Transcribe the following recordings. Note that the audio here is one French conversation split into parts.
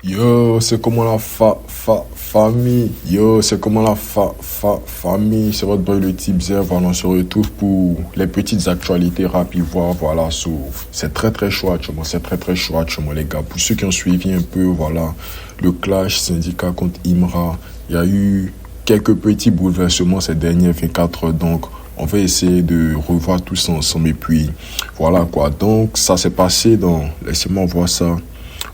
Yo, c'est comment la famille. Yo, c'est comment la famille. C'est votre boy le type Zer. Voilà, on se retrouve pour les petites actualités rapides. Voilà, c'est très chaud actuellement. C'est très chaud actuellement, les gars. Pour ceux qui ont suivi un peu, voilà, le clash syndicat contre Imra. Il y a eu quelques petits bouleversements ces dernières 24 heures. Donc, on va essayer de revoir tout ça ensemble. Et puis, voilà quoi. Donc, ça s'est passé dans... Laissez-moi voir ça.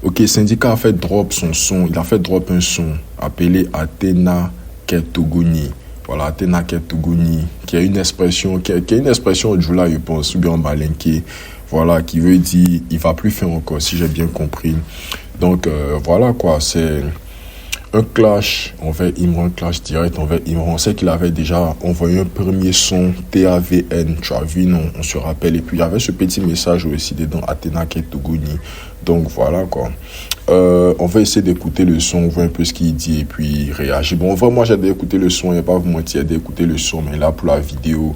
Ok, Syndicat a fait drop son son. Il a fait drop un son appelé Athéna Ketogoni. Voilà, Athéna Ketogoni, qui a une expression, qui est une expression au Djoula, je pense, ou bien en malinké. Voilà, qui veut dire, il va plus faire encore, si j'ai bien compris. Donc, voilà quoi, c'est un clash envers Imran, un clash direct envers Imran. On sait qu'il avait déjà envoyé un premier son TAVN, tu as vu, non, on se rappelle. Et puis il y avait ce petit message aussi dedans, Athéna Ketogoni. Donc voilà quoi. On va essayer d'écouter le son, voir un peu ce qu'il dit et puis réagir. Bon, vraiment, moi j'ai d'écouter le son, il n'y a pas vous mentir, d'écouter le son, mais là pour la vidéo,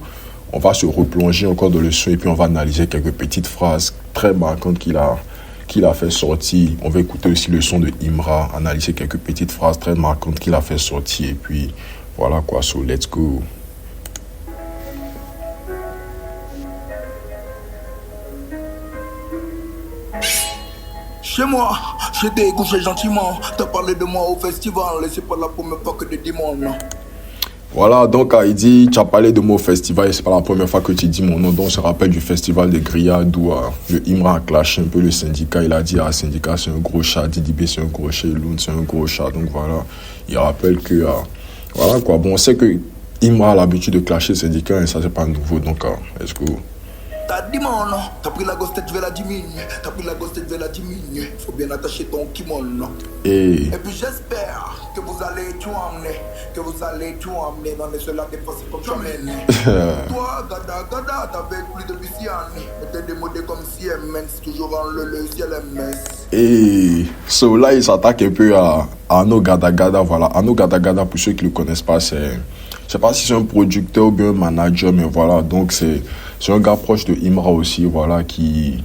on va se replonger encore dans le son et puis on va analyser quelques petites phrases très marquantes qu'il a fait sortir. On va écouter aussi le son de Imra, analyser quelques petites phrases très marquantes qu'il a fait sortir. Et puis, voilà quoi, so let's go. Chez moi, j'étais couché gentiment. T'as parlé de moi au festival, et c'est pas la première fois que des démons. Voilà, donc il dit, tu as parlé de moi au festival et c'est pas la première fois que tu dis mon nom. Donc on se rappelle du festival de Grillade où le Imra a clashé un peu le syndicat. Il a dit, syndicat c'est un gros chat, Didi B c'est un gros chat, Loun c'est un gros chat. Donc voilà, il rappelle que, voilà quoi. Bon, on sait que Imra a l'habitude de clasher le syndicat et ça c'est pas nouveau. Donc, let's go. T'as dit mon nom, t'as pris la gosse tête, je vais la diminuer. T'as pris la gosse tête, je vais la diminuer. Faut bien attacher ton kimono. Et puis j'espère que vous allez tout emmener. Que vous allez tout emmener dans les ceux-là dépassés comme jamais. Toi, Gada, t'avais plus de Luciani. Mais t'es démodé comme CMS, toujours en le CLMS. Et so là, il s'attaque un peu à Ano Gada. Voilà, Ano Gada, pour ceux qui ne le connaissent pas, c'est... Je sais pas si c'est un producteur ou bien un manager, mais voilà, donc c'est un gars proche de Imra aussi, voilà, qui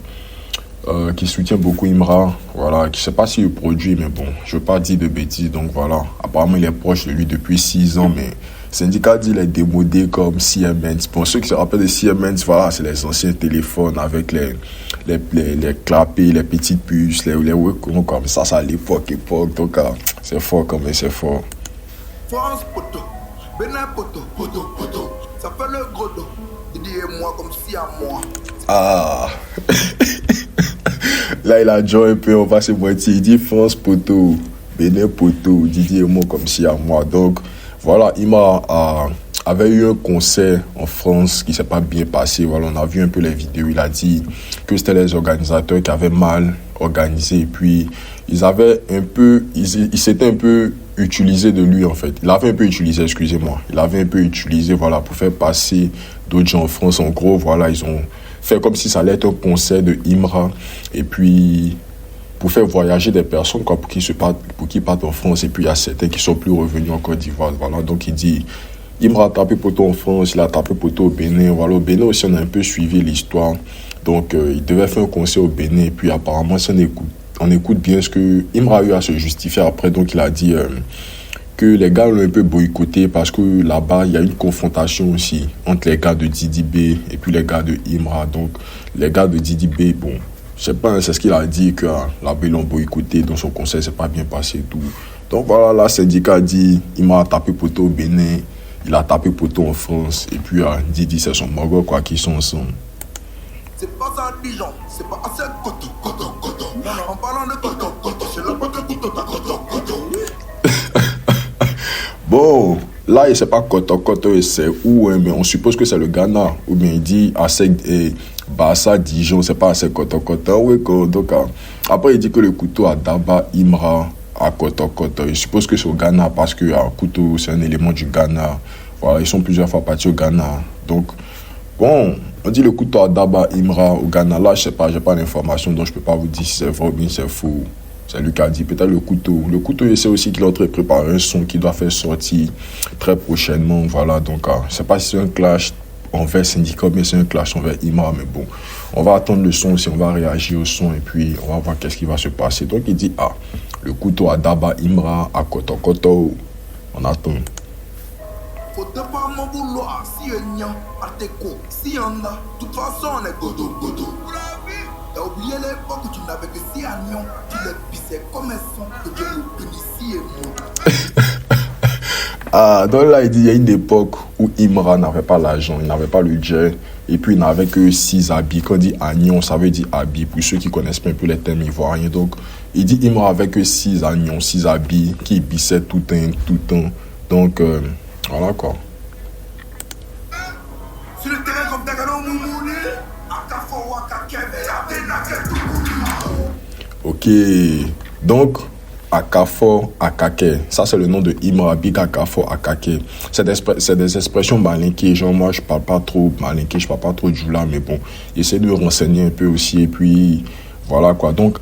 soutient beaucoup Imra, voilà, qui sait pas s'il produit, mais bon, je veux pas dire de bêtises, donc voilà, apparemment il est proche de lui depuis 6 ans, mais Syndicat dit il est démodé comme Siemens. Pour ceux qui se rappellent de Siemens, voilà, c'est les anciens téléphones avec les clapets, les petites puces, les webcams comme ça à l'époque, donc c'est fort quand même, c'est fort. France poto, Bénin poto, ça fait le gros dos. Didi et moi comme si à moi. Là, il a joué un peu, on va se mentir. Il dit France poto, Bénin poto, Didi et moi comme si à moi. Donc, voilà, avait eu un concert en France qui ne s'est pas bien passé. Voilà, on a vu un peu les vidéos. Il a dit que c'était les organisateurs qui avaient mal organisé. Et puis, ils s'étaient un peu utilisé de lui en fait. Il avait un peu utilisé, voilà, pour faire passer d'autres gens en France. En gros, voilà, ils ont fait comme si ça allait être un concert de Imra et puis pour faire voyager des personnes quoi, pour qu'ils partent en France. Et puis il y a certains qui sont plus revenus en Côte d'Ivoire. Voilà, donc il dit Imra a tapé poteau en France, il a tapé poteau au Bénin. Voilà, au Bénin aussi on a un peu suivi l'histoire. Donc il devait faire un concert au Bénin et puis apparemment on écoute bien ce que Imra a eu à se justifier après. Donc, il a dit que les gars l'ont un peu boycotté parce que là-bas, il y a une confrontation aussi entre les gars de Didi B et puis les gars de Imra. Donc, les gars de Didi B, bon, je sais pas, c'est ce qu'il a dit que là-bas, ils l'ont boycotté. Donc, son conseil s'est pas bien passé et tout. Donc, voilà, là, syndicat a dit Imra a tapé poteau au Bénin, il a tapé poteau en France. Et puis, Didi, c'est son mogo, quoi, qui sont ensemble. C'est pas ça, Dijon, c'est pas assez coton. Non, en parlant de coton, c'est le coton. Bon, là, il sait pas coton, c'est où, hein, mais on suppose que c'est le Ghana. Ou bien il dit assez Bassa, Dijon, c'est pas assez coton. Oui, donc, après, il dit que le couteau à Daba, Imra, à coton. Je suppose que c'est au Ghana parce que couteau, c'est un élément du Ghana. Voilà, ils sont plusieurs fois partis au Ghana. Donc, bon, on dit le couteau à Daba, Imra, au Ghana. Là, je sais pas, j'ai pas d'informations, donc je peux pas vous dire si c'est vrai ou bien c'est faux. C'est lui qui a dit, peut-être le couteau. Le couteau, il sait aussi qu'il est en train de préparer un son qu'il doit faire sortir très prochainement. Voilà, donc, je sais pas si c'est un clash envers syndicat, mais c'est un clash envers Imra. Mais bon, on va attendre le son aussi, on va réagir au son et puis on va voir qu'est-ce qui va se passer. Donc, il dit, Le couteau à Daba Imra, à Koto Koto. On attend. Faudrait pas m'en vouloir si un nian, à tes cons, si y en a, de toute façon on est godo godo. T'as oublié l'époque où tu n'avais que 6 agnons, tu les pissais comme un son, que Dieu nous bénisse et moi. Ah, donc là, il dit il y a une époque où Imra n'avait pas l'argent, il n'avait pas le jet, et puis il n'avait que 6 habits. Quand on dit agnon, ça veut dire habits, pour ceux qui connaissent pas un peu les termes ivoiriens. Donc, il dit Imra avait que 6 agnons, 6 habits, qui bissaient tout le temps. Donc, voilà quoi. Sur le terrain comme Dagano Moumouni, Akafo Wakakebe, Atenake Ok, donc Akafo Akake, ça c'est le nom de Imra, Big Akafo Akake. C'est des expressions malinquées, genre moi je parle pas trop malinqué, je parle pas trop djoula, mais bon, j'essaie de me renseigner un peu aussi, et puis voilà quoi. Donc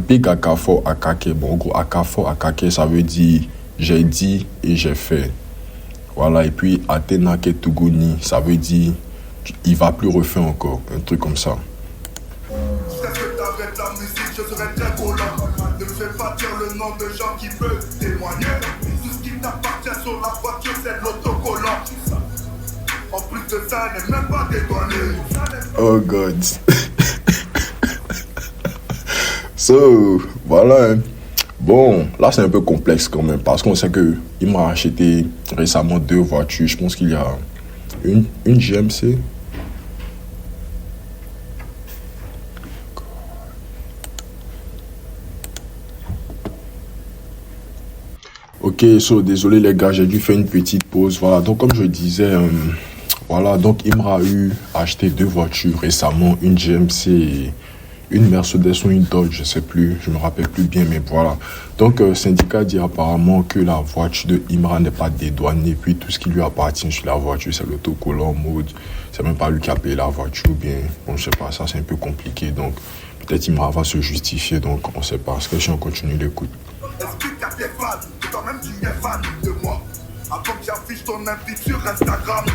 Big Akafo Akake, bon en gros Akafo Akake ça veut dire j'ai dit et j'ai fait. Voilà, et puis Atenake Tuguni, ça veut dire il va plus refaire encore, un truc comme ça. T'arrêtes la musique, je serai très collant. Ne me fais pas dire le nom de gens qui peuvent témoigner. Tout ce qui t'appartient sur la voiture, c'est l'autocollant. En plus de ça, elle n'est même pas dédouanée. Oh God. So, voilà. Bon, là c'est un peu complexe quand même parce qu'on sait qu'il m'a acheté récemment 2 voitures. Je pense qu'il y a une GMC. Ok, so désolé les gars, j'ai dû faire une petite pause. Voilà, donc comme je disais, voilà, donc Imra a acheté 2 voitures récemment, une GMC et une Mercedes ou une Dodge, je sais plus, je me rappelle plus bien, mais voilà. Donc syndicat dit apparemment que la voiture de Imra n'est pas dédouanée, puis tout ce qui lui appartient sur la voiture, c'est l'autocollant mode. C'est même pas lui qui a payé la voiture, ou bien, bon, je sais pas, ça c'est un peu compliqué, donc peut-être Imra va se justifier, donc on sait pas. Est-ce que si on continue l'écoute? Explique à tes fans que toi-même tu es fan de moi. Avant que j'affiche ton invite sur Instagram.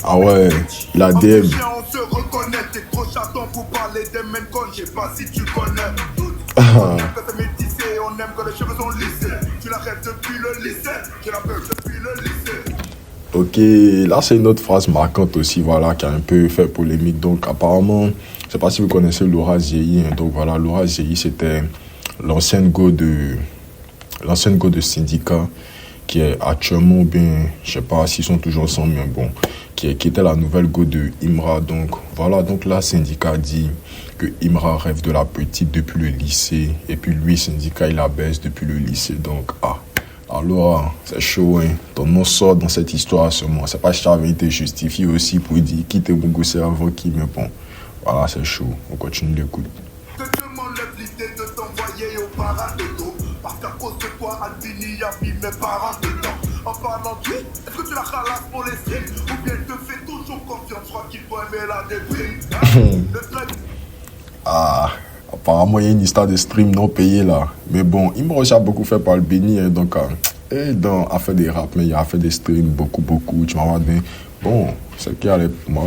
Ah ouais, la DM. On se reconnaît, t'es trop chaton pour parler des mêmes cons, je sais pas si tu connais. Ah. On aime quand c'est métissé, on aime quand les cheveux sont lissés. Tu la rêves depuis le lycée, je la rêve depuis le lycée. Ok, là c'est une autre phrase marquante aussi, voilà, qui a un peu fait polémique. Donc apparemment, je sais pas si vous connaissez Laura Ziei, hein. Donc voilà, Laura Ziei c'était l'ancienne go de syndicat qui est actuellement bien, je sais pas s'ils sont toujours ensemble, mais bon, qui était la nouvelle go de Imra. Donc voilà, donc là syndicat dit que Imra rêve de la petite depuis le lycée, et puis lui syndicat il la baisse depuis le lycée. Donc alors c'est chaud, hein. Ton nom sort dans cette histoire seulement. C'est pas si ça avait été justifié aussi pour dire quitter mon gosse avant qui, mais bon, voilà, c'est chaud. On continue l'écoute. Que je m'enlève l'idée de t'envoyer au paradodo. Parce qu'à cause de toi, Albini a mis mes parents dedans. En parlant de lui, est-ce que tu la ralasses pour les streams? Ou bien te fais toujours confiance, je crois qu'il faut aimer la déprime. Apparemment, il y a une histoire de stream non payé là. Mais bon, il m'a aussi beaucoup fait par le Béni. Hein, donc, a fait des rap, mais il a fait des streams beaucoup. Tu m'as dit, bon, c'est qu'il y a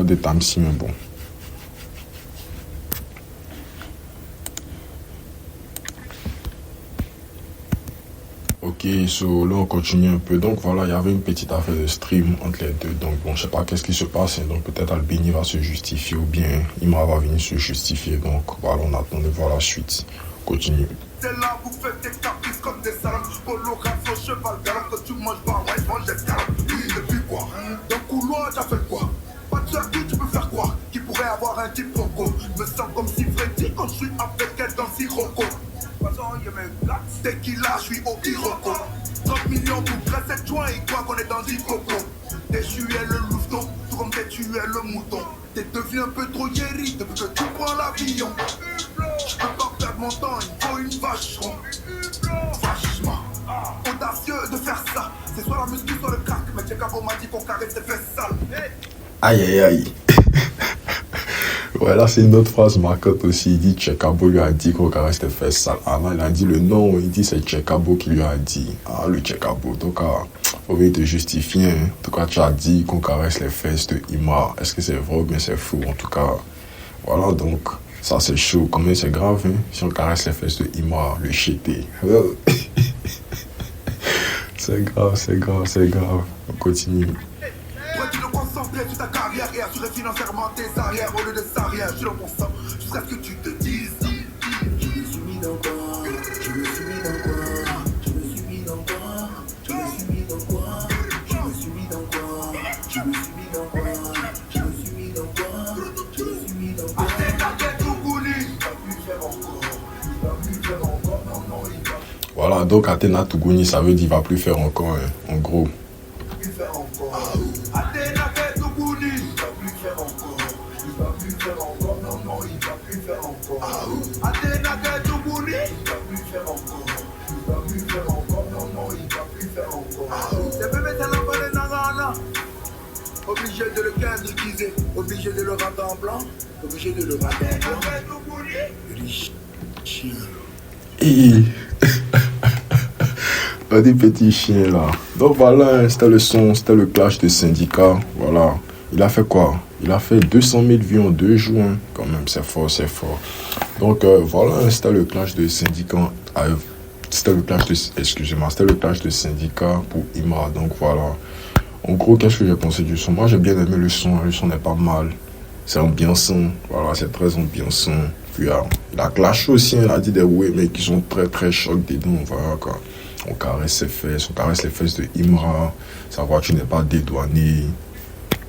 des tamsi, mais bon. Ok, so là on continue un peu. Donc voilà, il y avait une petite affaire de stream entre les deux. Donc bon, je sais pas qu'est-ce qui se passe. Donc peut-être Albini va se justifier ou bien Imra va venir se justifier. Donc voilà, on attend de voir la suite. Continue. C'est là où vous faites des caprices comme des salades. Polo, raso, cheval, galant, que tu manges pas, ouais, je mange des salades. Oui, depuis quoi? Dans le couloir, t'as fait quoi? Pas de sortie, tu peux faire quoi? Qui pourrait avoir un type roco? Me sens comme si Freddy quand je suis avec elle dans Sirocco. Dès qu'il a, je suis au Iroko. 30 millions pour 13 juin, il croit qu'on est dans du coco. T'es tu es le louveteau, tout comme t'es tu es le mouton. T'es devenu un peu trop guéri depuis que tu prends l'avion. Je peux pas perdre mon temps, il faut une vache ronde. Vachement audacieux de faire ça. C'est soit la muscu, soit le crack. Mais Tchekabo m'a dit qu'on caresse ses fesses sales. Aïe. Ouais, là c'est une autre phrase marquante aussi. Il dit Tchekabo lui a dit qu'on caresse les fesses sales. Ah non, il a dit le nom, il dit c'est Tchekabo qui lui a dit. Ah, le Tchekabo. Donc, faut bien te justifier. Hein. En tout cas, tu as dit qu'on caresse les fesses de Imra. Est-ce que c'est vrai ou bien c'est faux? En tout cas, voilà, donc Ça, c'est chaud. Quand même, c'est grave, hein. Si on caresse les fesses de Imra, le chété. C'est grave, c'est grave, c'est grave. On continue. Ouais, tu dois concentrer sur ta carrière et assurer financièrement tes arrières au lieu de ça rien. Je suis dans mon sang, jusqu'à ce que tu te dises. Je me suis mis dans quoi? Je me suis mis dans quoi? Je me suis mis dans quoi? Je me suis mis dans quoi? Je me suis mis dans quoi? Je me suis mis dans quoi? Je me suis mis dans quoi? Je me suis mis dans quoi? T'inquiète, tout bouli. Il va plus faire encore. Il va plus faire encore. Non, non, il va Voilà, donc Athéna Tougouni, ça veut dire qu'il va plus faire encore, hein, en gros. plus faire encore. Athéna Tougouni. Il va plus faire encore. Il va plus faire encore. Non, non, il va plus faire encore. Athéna Tougouni. Il va plus faire encore. Il va plus faire encore. Non, non, il va plus faire encore. C'est bébé, c'est la bonne nana. Obligé de le déguiser. Obligé de le rater en blanc. Obligé de le rater en blanc. Riche. Et des petits chiens là. Donc voilà, c'était le son, c'était le clash de syndicats. Voilà. Il a fait quoi? Il a fait 200 000 vues en 2 jours. Hein. Quand même, c'est fort, c'est fort. Donc voilà, c'était le clash de syndicats. C'était le clash de, excusez-moi, c'était le clash de syndicats pour Imra. Donc voilà. En gros, qu'est-ce que j'ai pensé du son? Moi, j'ai bien aimé le son. Le son n'est pas mal. C'est ambiançant. Voilà, c'est très ambiançant. Puis il a clashé aussi. Il a dit des ouais, mais qui sont très très chocs dedans. Voilà quoi. On caresse ses fesses, on caresse les fesses de Imra. Sa voiture n'est pas dédouanée.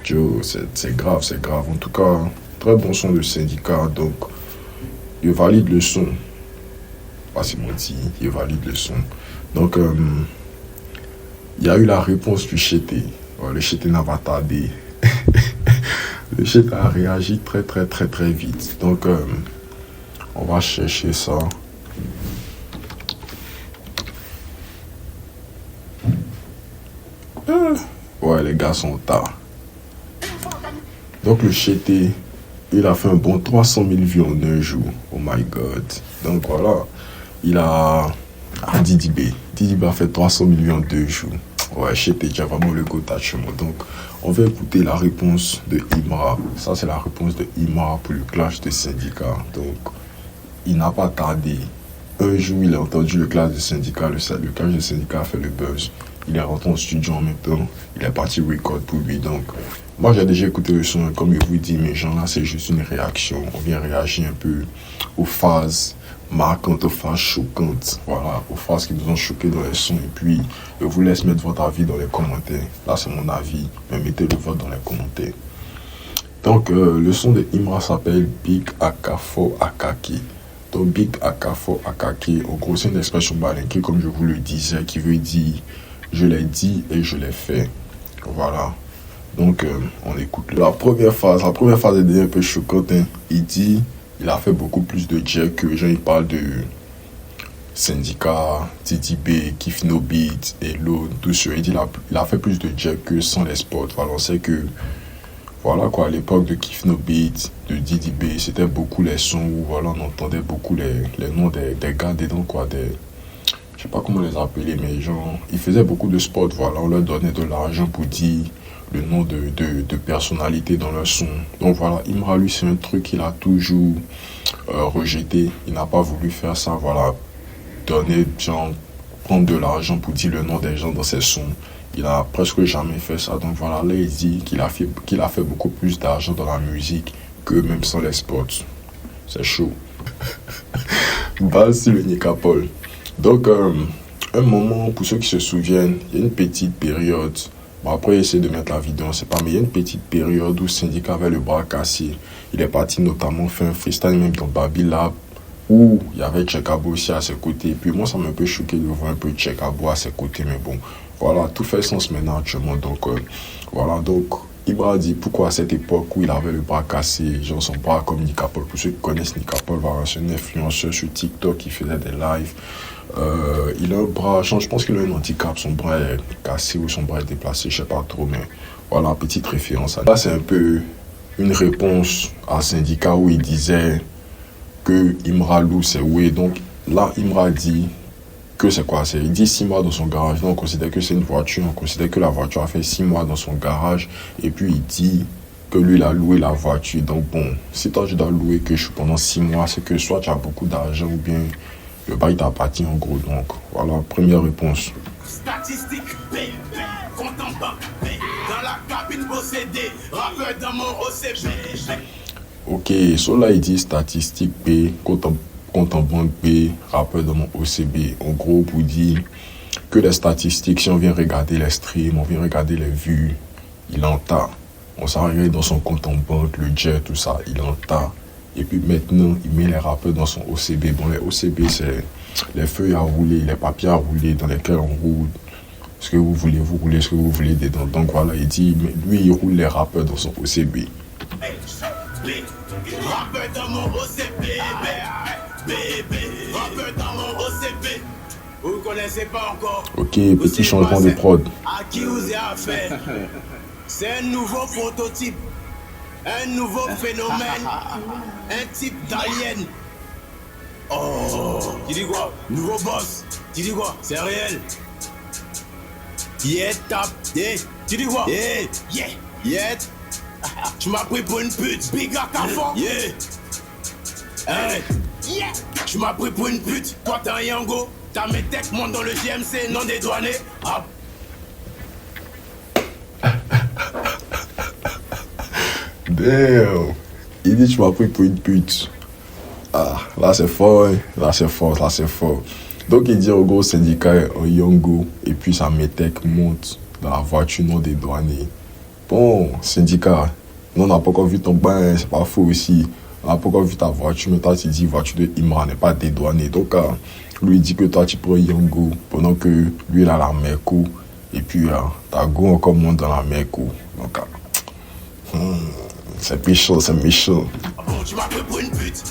C'est grave, c'est grave. En tout cas, très bon son de syndicat. Donc, il valide le son. Pas si mon dit, il valide le son. Donc, il y a eu la réponse du Chété. Ouais, le Chété n'a pas tardé. Le Chété a réagi très, très, très, très vite. Donc, on va chercher ça. Ouais, les gars sont tard. Donc, le Chété, il a fait un bon 300 000 vues en un jour. Oh my God. Donc, voilà. Il a... Didi B. Didi B a fait 300 000 vues en 2 jours. Ouais, Chété, tu as vraiment le go touchement. Donc, on va écouter la réponse de Imra. Ça, c'est la réponse de Imra pour le clash des syndicats. Donc, il n'a pas tardé. Un jour, il a entendu le clash des syndicats. Le clash des syndicats a fait le buzz. Il est rentré en studio en même temps. Il est parti record pour lui. Donc, moi, j'ai déjà écouté le son. Comme il vous dit, mais genre là, c'est juste une réaction. On vient réagir un peu aux phases marquantes, aux phases choquantes. Voilà, aux phases qui nous ont choqués dans les sons. Et puis, je vous laisse mettre votre avis dans les commentaires. Là, c'est mon avis. Mais mettez le vote dans les commentaires. Donc, le son de Imra s'appelle Big Akafo Akaki. Donc, Big Akafo Akaki, en gros, c'est une expression balinké, comme je vous le disais, qui veut dire je l'ai dit et je l'ai fait. Voilà. Donc, on écoute. La première phase est déjà un peu choquante. Hein. Il dit, il a fait beaucoup plus de jack que les gens, ils parlent de Syndicat, TDB, Kifno Beat, Hello, tout ça. Il dit, il a fait plus de jack que sans les spots. Voilà, on sait que, voilà quoi, à l'époque de Kifno Beat, de DDB, c'était beaucoup les sons où, voilà, on entendait beaucoup les noms des gars dedans, quoi, je sais pas comment les appeler, mais genre, ils faisaient beaucoup de spots, voilà, on leur donnait de l'argent pour dire le nom de personnalités dans leur son. Donc voilà, Imra, lui, c'est un truc qu'il a toujours rejeté. Il n'a pas voulu faire ça, voilà, donner, genre, prendre de l'argent pour dire le nom des gens dans ses sons. Il a presque jamais fait ça. Donc voilà, là, il dit qu'il a fait beaucoup plus d'argent dans la musique que même sans les spots. C'est chaud. Base sur le Nicapol. Donc, un moment, pour ceux qui se souviennent, il y a une petite période. Bon, après, essayer de mettre la vidéo, on sait pas, mais il y a une petite période où Syndicat avait le bras cassé. Il est parti notamment faire un freestyle même dans Babylab, où il y avait Tchekabo aussi à ses côtés. Et puis moi, ça m'a un peu choqué de voir un peu Tchekabo à ses côtés, mais bon, voilà, tout fait sens maintenant actuellement. Donc, voilà, donc, Imra dit pourquoi à cette époque où il avait le bras cassé, genre son bras comme Nicapol. Pour ceux qui connaissent Nicapol, voilà, c'est un influenceur sur TikTok qui faisait des lives. Il a un bras, je pense qu'il a un handicap, son bras est cassé ou son bras est déplacé, je sais pas trop, mais voilà, petite référence. Là, c'est un peu une réponse à Syndicat où il disait que Imra loue c'est oui. Donc là, Imra dit que c'est quoi? Il dit 6 mois dans son garage. Donc on considère que c'est une voiture, on considère que la voiture a fait 6 mois dans son garage. Et puis il dit que lui, il a loué la voiture. Donc bon, si toi, tu dois louer que pendant 6 mois, c'est que soit tu as beaucoup d'argent ou bien le bail t'appartient en gros. Donc voilà, première réponse. Statistique B, compte en banque B, dans la cabine possédée, rappeur dans mon OCB. Ok, cela il dit statistique B, compte en banque B, rappeur dans mon OCB. En gros, pour dire que les statistiques, si on vient regarder les streams, on vient regarder les vues, il en tas. On s'arrête dans son compte en banque, le jet, tout ça, il en tas. Et puis maintenant, il met les rappeurs dans son OCB. Bon, les OCB, c'est les feuilles à rouler, les papiers à rouler dans lesquels on roule. Ce que vous voulez, vous roulez ce que vous voulez dedans. Donc voilà, il dit, lui, il roule les rappeurs dans son OCB. Rappeur dans mon OCB, rappeur dans mon OCB. Vous connaissez pas encore. Ok, petit changement de prod. À qui vous avez affaire? C'est un nouveau prototype, un nouveau phénomène, un type d'alien. Oh, tu dis quoi? Nouveau boss. Tu dis quoi? C'est réel. Yeah, tap, yeah. Tu dis quoi? Yeah, yeah. Tu m'as pris pour une pute. Big à Carrefour. Yeah. Hey. Yeah. Tu m'as pris pour une pute. Toi t'es un Yango. T'as mes techs montent dans le GMC, non dédouané. Ah. Damn. Il dit tu m'as pris pour une pute. Ah, là c'est fort, hein. Là c'est fort, là c'est fort. Donc il dit au gros syndicat un Yango et puis sa métèque monte dans la voiture non dédouanée. Bon, syndicat, nous on n'a pas encore vu ton bain, c'est pas faux aussi. On n'a pas encore vu ta voiture, mais toi tu dis voiture de Imra n'est pas dédouanée. Donc lui dit que toi tu prends Yango pendant que lui il a la Merco et puis ta go encore monte dans la Merco. Donc c'est méchant, c'est méchant. Bon, tu m'as pris pour une pute.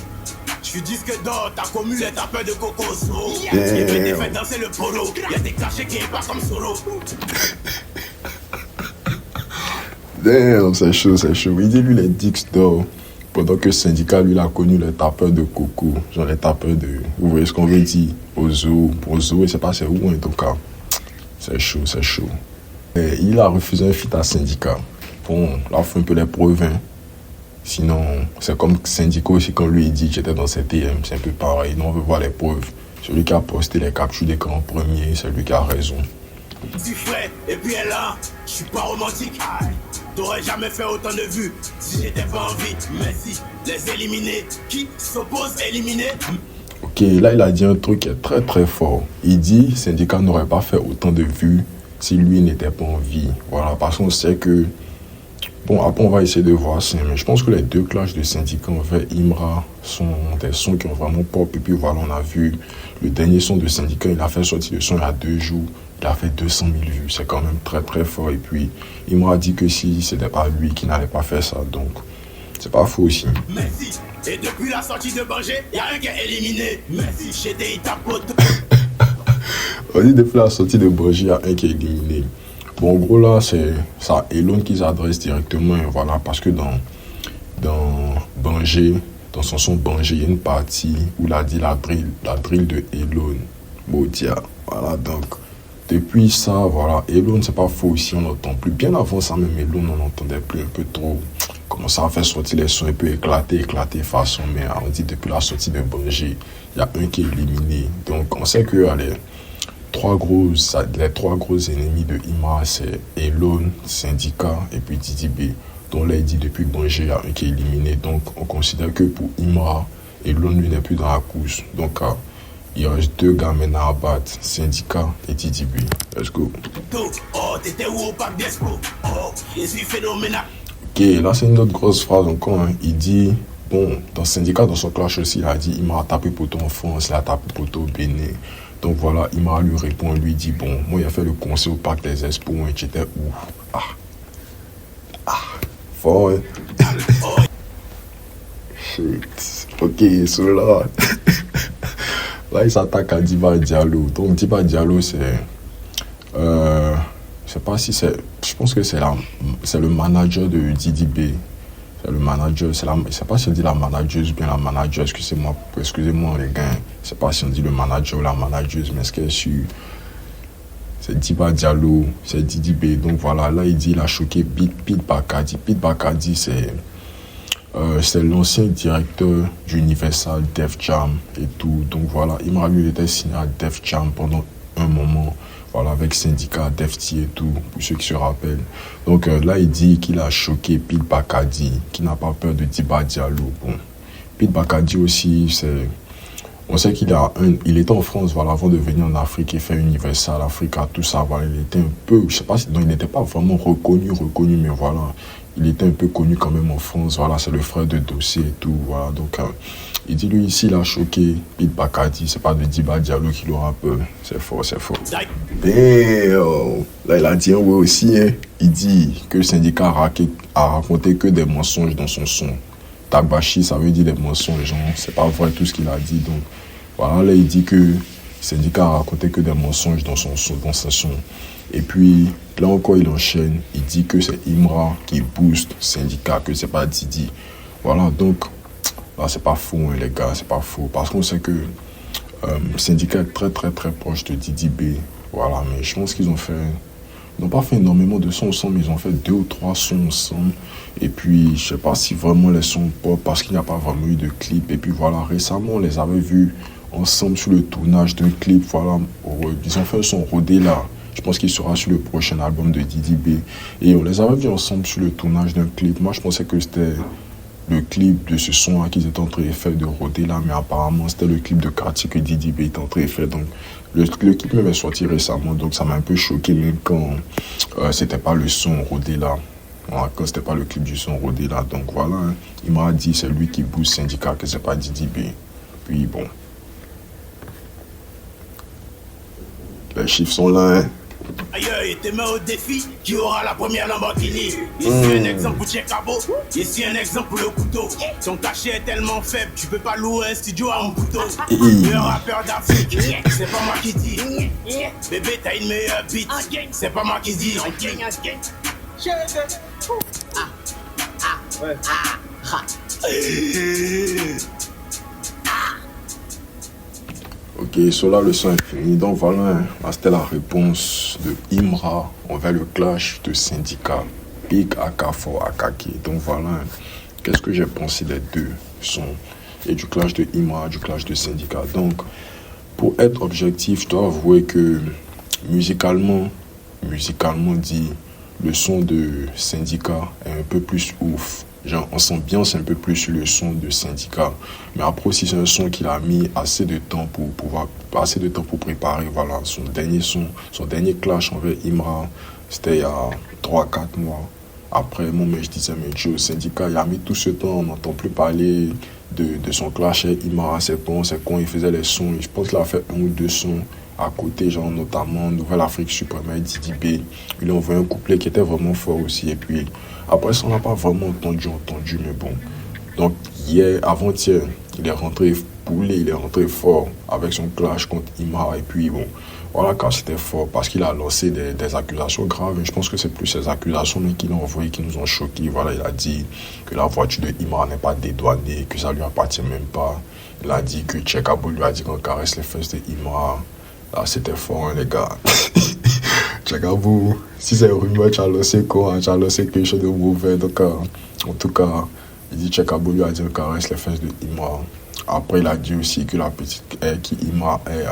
Je suis disque d'or, ta commune est ta peur de cocoso. Et puis t'es fait danser le polo. Y'a des cachets qui est pas comme solo. Damn, c'est chaud, c'est chaud. Il dit lui les disques d'or. Pendant que le syndicat, lui, il a connu les tapeurs de coco. Genre les tapeurs de... Vous voyez ce qu'on veut dire? Au zoo. Au zoo, il sait pas c'est où en tout cas. C'est chaud, c'est chaud. Et il a refusé un feat à syndicat. Bon, là, il faut un peu les preuves, hein. Sinon, c'est comme syndicat aussi, quand lui, il dit que j'étais dans ses TM. C'est un peu pareil. Nous, on veut voir les preuves. Celui qui a posté les captures d'écran en premier, c'est lui qui a raison. Du frais, et puis elle là, je suis pas romantique. T'aurais jamais fait autant de vues si j'étais pas en vie. Mais si, les éliminés, qui s'opposent éliminer. Ok, là il a dit un truc qui est très très fort. Il dit syndicat n'aurait pas fait autant de vues si lui n'était pas en vie. Voilà, parce qu'on sait que... Bon, après on va essayer de voir ça, mais je pense que les deux clashs de syndicat envers Imra sont des sons qui ont vraiment pop. Et puis voilà, on a vu le dernier son de syndicat, il a fait sortir le son il y a 2 jours. Il a fait 200 000 vues, c'est quand même très très fort. Et puis, il m'a dit que si c'était pas lui qui n'allait pas faire ça, donc c'est pas faux aussi. Merci. Et depuis la sortie de Banger, y'a un qui est éliminé. Merci, chez des tapotes. On dit depuis la sortie de Banger, il y a un qui est éliminé. Bon, en gros là, c'est ça Elon qui s'adresse directement, et voilà, parce que dans Banger, dans son son Banger, il y a une partie où il a dit la drill de Elon Modia. Voilà, donc... Depuis ça, voilà, Elon, c'est pas faux ici, on n'entend plus. Bien avant ça, même Elon, on n'entendait plus un peu trop. Comment ça a fait sortir les sons un peu éclatés façon. Mais on dit depuis la sortie de Banger, il y a un qui est éliminé. Donc on sait que les trois gros ennemis de Imra, c'est Elon, Syndicat et puis Didi B. Donc là, il dit depuis Banger, il y a un qui est éliminé. Donc on considère que pour Imra, Elon, lui, n'est plus dans la course. Donc il reste 2 gars maintenant à battre, Syndicat et Didi B. Let's go. Oh, t'étais où au parc d'Espo? Oh, je suis phénoménal. Ok, là c'est une autre grosse phrase encore. Hein. Il dit, bon, dans Syndicat, dans son clash aussi, il a dit, il m'a tapé pour ton enfance, il a tapé pour ton Bénin. Donc voilà, il m'a lui répond, lui dit, bon, moi il a fait le concert au parc des Expos, et j'étais où? Fort, hein? Shit. Ok, cela. Là, il s'attaque à Diba Diallo. Donc, Diba Diallo, c'est... je sais pas si c'est... Je pense que c'est le manager de Didi B. C'est le manager. Je sais pas si on dit la manageuse ou bien la manager. Excusez-moi, les gars. Je sais pas si on dit le manager ou la manageuse, mais est-ce qu'elle est sur... c'est Diba Diallo, c'est Didi B. Donc voilà, là il dit il a choqué Pete Bakadi. Pete Bakadi, c'est l'ancien directeur d'Universal Def Jam et tout. Donc voilà, Imra lui il était signé à Def Jam pendant un moment. Voilà, avec Syndicat, Defty et tout, pour ceux qui se rappellent. Donc là, il dit qu'il a choqué Pete Bakadi, qui n'a pas peur de Diba Diallo. Bon, Pete Bakadi aussi, on sait il était en France, voilà, avant de venir en Afrique et faire Universal Africa, tout ça, voilà, il était un peu, je sais pas, non, il n'était pas vraiment reconnu, mais voilà, il était un peu connu quand même en France, voilà, c'est le frère de Dossé et tout, voilà, donc, il dit lui ici, il a choqué Pete Bakadi, c'est pas de Diba Diallo qui l'aura peur, c'est faux. Damn, là, il a dit un ouais aussi, hein. Il dit que le syndicat a raconté que des mensonges dans son son. Tabashi, ça veut dire des mensonges, genre, c'est pas vrai tout ce qu'il a dit. Donc, voilà, là, il dit que le syndicat a raconté que des mensonges dans son son. Et puis, là encore, il enchaîne. Il dit que c'est Imra qui booste le syndicat, que c'est pas Didi. Voilà, donc, là, c'est pas faux, hein, les gars, c'est pas faux. Parce qu'on sait que le syndicat est très, très, très proche de Didi B. Voilà, mais je pense qu'ils n'ont pas fait énormément de sons ensemble, ils ont fait 2 ou 3 sons ensemble. Et puis, je sais pas si vraiment les sons pop, parce qu'il n'y a pas vraiment eu de clip. Et puis voilà, récemment, on les avait vus ensemble sur le tournage d'un clip. Voilà, ils ont fait un son rodé là. Je pense qu'il sera sur le prochain album de Didi B. Et on les avait vus ensemble sur le tournage d'un clip. Moi, je pensais que c'était le clip de ce son là qu'ils étaient en train de faire de rodé là, mais apparemment c'était le clip de quartier que Didi B était en train de faire. Donc le clip même est sorti récemment, donc ça m'a un peu choqué même quand c'était pas le son rodé là. Voilà, quand c'était pas le clip du son rodé là. Donc voilà, hein, il m'a dit c'est lui qui booste Syndicat, que c'est pas Didi B. Puis bon, les chiffres sont là, hein. Ailleurs, il te met au défi, qui aura la première Lamborghini. Ici un exemple pour Tchekabo, ici un exemple pour le couteau. Son cachet est tellement faible, tu peux pas louer un studio à un couteau. Le rappeur d'Afrique, c'est pas moi qui dis. Bébé, t'as une meilleure beat, c'est pas moi qui dis. Ok, cela le son est fini. Donc voilà, là, c'était la réponse de Imra envers le clash de Syndicat, Big Akafor Akaki. Donc voilà, qu'est-ce que j'ai pensé des deux sons, et du clash de Imra, du clash de Syndicat. Donc, pour être objectif, je dois avouer que musicalement dit, le son de Syndicat est un peu plus ouf. Genre, on s'ambiance un peu plus sur le son de Syndicat. Mais après aussi, c'est un son qu'il a mis assez de temps pour préparer. Voilà, son dernier clash envers Imra, c'était il y a 3-4 mois. Après, moi, je disais, mais Joe, Syndicat, il a mis tout ce temps, on n'entend plus parler de son clash avec Imra, c'est bon, c'est quand il faisait les sons. Je pense qu'il a fait 1 ou 2 sons à côté, genre notamment Nouvelle Afrique Suprême, Didi B. Il a envoyé un couplet qui était vraiment fort aussi. Et puis, après ça, on n'a pas vraiment entendu, mais bon. Donc, avant-hier, il est rentré boulé, il est rentré fort avec son clash contre Imra. Et puis, bon, voilà, quand c'était fort, parce qu'il a lancé des accusations graves. Et je pense que c'est plus ces accusations qu'il a envoyées qui nous ont choqués. Voilà, il a dit que la voiture de Imra n'est pas dédouanée, que ça lui appartient même pas. Il a dit que Tchekabo lui a dit qu'on caresse les fesses de Imra. Là, c'était fort, hein, les gars. Tchekabo, si c'est une rumeur, tu as lancé quoi? Tu as lancé quelque chose de mauvais. Donc, en tout cas, il dit Tchekabo lui a dit qu'on caresse les fesses de Imra. Après, il a dit aussi que la petite qui Imra est,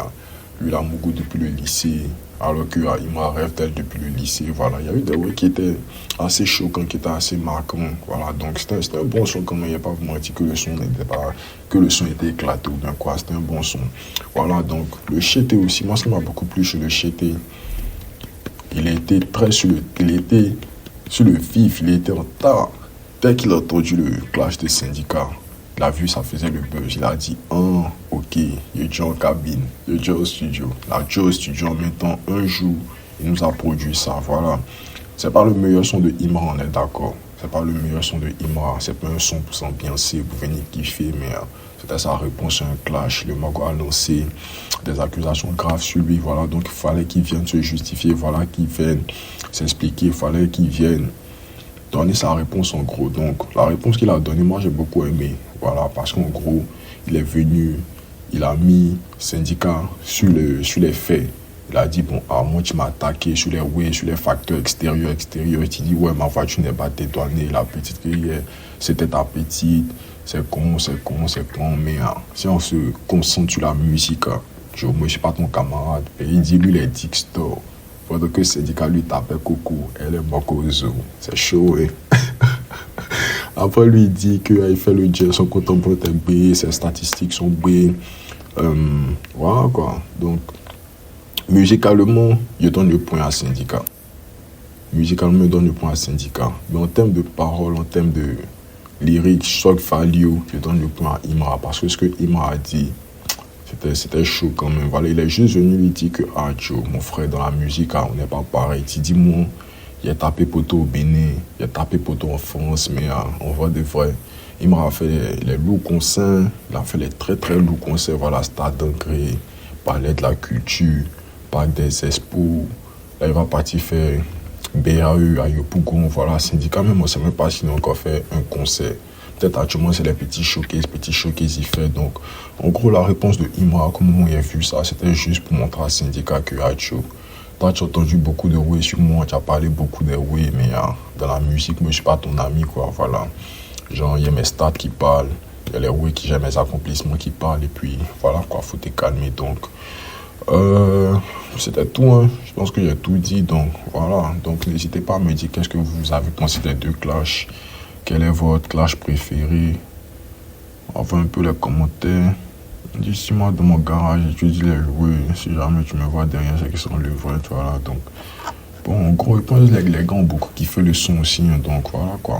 lui, la Mougou depuis le lycée. Alors que Imra rêve d'elle depuis le lycée. Voilà, il y a eu des mots qui étaient assez choquants, qui étaient assez marquants. Voilà, donc c'était un bon son quand même. Il n'y a pas vous mentir que le son n'était pas, que le son était éclaté ou bien quoi. C'était un bon son. Voilà, donc le chété aussi. Moi, ce qui m'a beaucoup plu sur le chété, il était sur le vif, il était en tas. Dès qu'il a entendu le clash des syndicats, il a vu ça faisait le buzz. Il a dit, ok, il est déjà en cabine, il est déjà au studio. Il a déjà au studio en même temps, un jour, il nous a produit ça, voilà. C'est pas le meilleur son de Imra, on est d'accord. C'est pas le meilleur son de Imra, c'est pas un son pour s'ambiancer, pour venir kiffer, mais c'était sa réponse à un clash. Le Mago a lancé des accusations graves sur lui, voilà. Donc il fallait qu'il vienne se justifier, voilà, qu'il vienne s'expliquer, il fallait qu'il vienne donner sa réponse en gros. Donc la réponse qu'il a donnée, moi j'ai beaucoup aimé. Voilà, parce qu'en gros, il est venu, il a mis Syndicat sur les faits. Il a dit, bon, moi, tu m'as attaqué sur les way, sur les facteurs extérieurs. Et tu dis, ouais, ma voiture n'est pas dédouanée. La petite que hier, c'était ta petite. C'est con. Mais si on se concentre sur la musique, moi, je suis pas ton camarade. Et il dit, lui, il est Dixtor. Pendant que Syndicat lui tapait Coco, elle est Mokozo. C'est chaud, hein. Après, lui, il dit qu'il fait le jazz, son contemporain est B, ses statistiques sont B. Voilà, quoi. Donc, musicalement, je donne le point à Syndicat. Musicalement, je donne le point à Syndicat. Mais en termes de paroles, en termes de lyrics, shock value, je donne le point à Imra. Parce que ce que Imra a dit, c'était chaud quand même. Voilà, il est juste venu lui dire que, ah, Joe, mon frère, dans la musique, on n'est pas pareil. Tu dis, moi, il a tapé poteau au Bénin, il a tapé poteau en France, mais on voit des vrais. Il m'a fait les lourds concerts, il a fait les très très lourds concerts, voilà, Stade d'Ancré, parlait de la culture, Parc des Expos. Là, il va partir faire BAE à Yopougon, voilà, Syndicat, même on ne sait même pas s'il a encore fait un concert. Peut-être actuellement, c'est les petits showcases, il fait. Donc, en gros, la réponse de Imra, comment il a vu ça, c'était juste pour montrer à Syndicat que Hacho. Toi, tu as entendu beaucoup de oui sur moi, tu as parlé beaucoup de oui, mais dans la musique, moi, je ne suis pas ton ami, quoi, voilà. Genre, il y a mes stats qui parlent, il y a les oui qui j'ai mes accomplissements qui parlent, et puis, voilà, quoi, faut te calmer, donc. C'était tout, hein. Je pense que j'ai tout dit, donc, voilà. Donc, n'hésitez pas à me dire qu'est-ce que vous avez pensé des deux clashs. Quel est votre clash préféré? Enfin, un peu les commentaires. D'ici moi dans mon garage, j'étudie les jouets. Si jamais tu me vois derrière, c'est qu'ils sont le vrai, voilà. Donc, bon, en gros, je pense que les gars ont beaucoup kiffé le son aussi, hein, donc voilà quoi.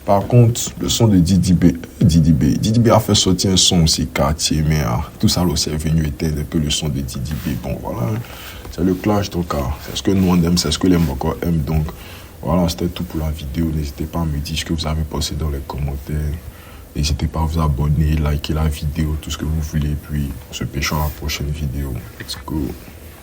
Par contre, le son de Didi B a fait sortir un son aussi quartier, mais tout ça aussi est venu éteindre un peu le son de Didi B. Bon, voilà, c'est le clash, donc c'est ce que nous on aime, c'est ce que les Moko aiment, donc voilà, c'était tout pour la vidéo. N'hésitez pas à me dire ce que vous avez pensé dans les commentaires. N'hésitez pas à vous abonner, liker la vidéo, tout ce que vous voulez. Puis, on se pêche à la prochaine vidéo. Let's go.